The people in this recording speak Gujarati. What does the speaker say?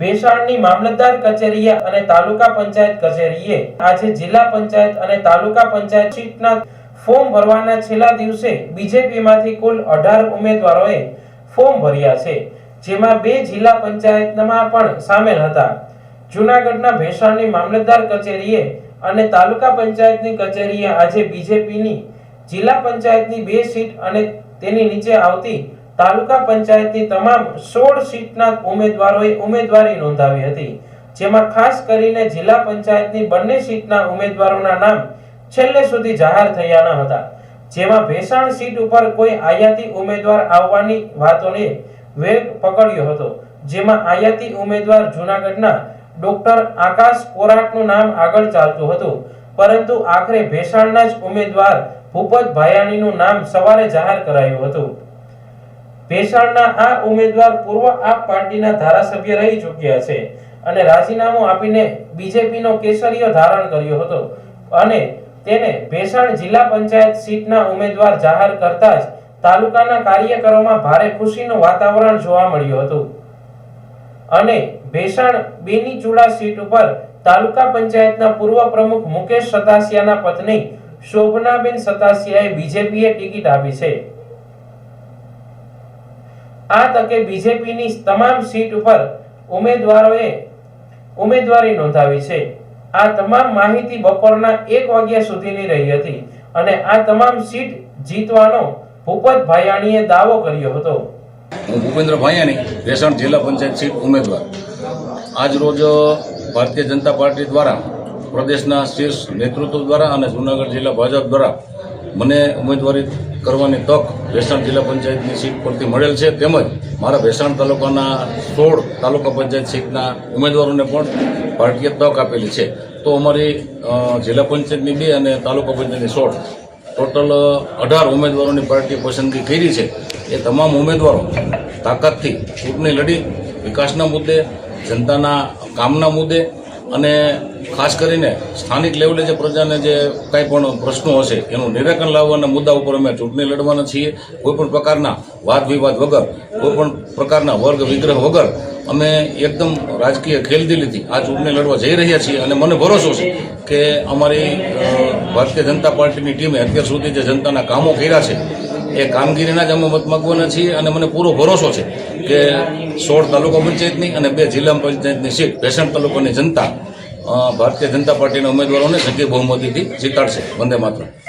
ભેસાણની મામલતદાર કચેરીએ અને તાલુકા પંચાયત કચેરીએ આજે જિલ્લા પંચાયત અને તાલુકા પંચાયત સીટના ફોર્મ ભરવાના છેલ્લા દિવસે બીજેપીમાંથી કુલ 18 ઉમેદવારોએ ફોર્મ ભર્યા છે, જેમાં 2 જિલ્લા પંચાયતમાં પણ સામેલ હતા। જૂનાગઢના ભેસાણની મામલતદાર કચેરીએ અને તાલુકા પંચાયતની કચેરીએ આજે બીજેપીની જિલ્લા પંચાયતની 2 સીટ અને તેની નીચે આવતી તાલુકા પંચાયતની તમામ 16 સીટના ઉમેદવારોએ ઉમેદવારી નોંધાવી હતી, જેમાં ખાસ કરીને જિલ્લા પંચાયતની બંને સીટના ઉમેદવારોના નામ છેલ્લે સુધી જાહેર થયા ન હતા, જેમાં ભેસાણ સીટ ઉપર કોઈ આયાતી ઉમેદવાર આવવાની વાતોને વેગ પકડ્યો હતો, જેમાં આયાતી ઉમેદવાર જૂનાગઢના ડોક્ટર આકાશ કોરાટનું નામ આગળ ચાલતું હતું, પરંતુ આખરે ભેસાણના જ ઉમેદવાર ભૂપત ભાયાણીનું નામ સવારે જાહેર કરાયું હતું। ભેસાણના આ ઉમેદવાર પૂર્વ આપ પાર્ટીના ધારાસભ્ય રહી ચૂક્યા છે અને રાજીનામું આપીને બીજેપીનો કેસરીયો ધારણ કર્યો હતો અને તેને ભેસાણ જિલ્લા પંચાયત સીટના ઉમેદવાર જાહેર કરતા જ તાલુકાના કાર્યકરોમાં ભારે ખુશીનું વાતાવરણ જોવા મળ્યું હતું અને ભેસાણ 2 ની ચૂડા સીટ ઉપર તાલુકા પંચાયતના પૂર્વ પ્રમુખ મુકેશ સતાસિયાના પત્ની શોભનાબેન સતાસિયાએ બીજેપીએ ટિકિટ આપી છે। આ તકે બીજેપીની તમામ સીટ ઉપર ઉમેદવારોએ ઉમેદવારી નોંધાવી છે। આ તમામ માહિતી બપોરના 1 વાગ્યા સુધીની રહી હતી અને આ તમામ સીટ જીતવાનો ભૂપત ભાયાણીએ દાવો કર્યો હતો। હું ભૂપેન્દ્ર ભાયાણી, ભેસાણ જિલ્લા પંચાયત સીટ ઉમેદવાર। આજ રોજ ભારતીય જનતા પાર્ટી દ્વારા પ્રદેશના શીર્ષ નેતૃત્વ દ્વારા અને જૂનાગઢ જિલ્લા ભાજપ દ્વારા મને ઉમેદવારી કરવાની તક ભેસાણ જિલ્લા પંચાયતની સીટ પરથી મળેલ છે, તેમજ મારા ભેસાણ તાલુકાના 16 તાલુકા પંચાયત સીટના ઉમેદવારોને પણ પાર્ટીએ તક આપેલી છે। તો અમારી જિલ્લા પંચાયતની 2 અને તાલુકા પંચાયતની 16 ટોટલ 18 ઉમેદવારોની પાર્ટીએ પસંદગી કરી છે। એ તમામ ઉમેદવારો તાકાતથી ચૂંટણી લડી વિકાસના મુદ્દે, જનતાના કામના મુદ્દે અને ખાસ કરીને સ્થાનિક લેવલે જે પ્રજાને જે કાંઈ પણ પ્રશ્નો હશે એનું નિરાકરણ લાવવાના મુદ્દા ઉપર અમે ચૂંટણી લડવાના છીએ। કોઈપણ પ્રકારના વાદ વિવાદ વગર, કોઈપણ પ્રકારના વર્ગ વિગ્રહ વગર અમે એકદમ રાજકીય ખેલદિલીથી આ ચૂંટણી લડવા જઈ રહ્યા છીએ અને મને ભરોસો છે કે અમારી ભારતીય જનતા પાર્ટીની ટીમે અત્યાર સુધી જે જનતાના કામો કર્યા છે એ કામગીરીના જ અમે મત માગવાના છીએ અને મને પૂરો ભરોસો છે કે 16 તાલુકા પંચાયતની અને 2 જિલ્લા પંચાયતની સીટ ભેસાણ તાલુકાની જનતા ભારતીય જનતા પાર્ટીના ઉમેદવારોને જંગી બહુમતીથી જીતાડશે। વંદે માતરમ।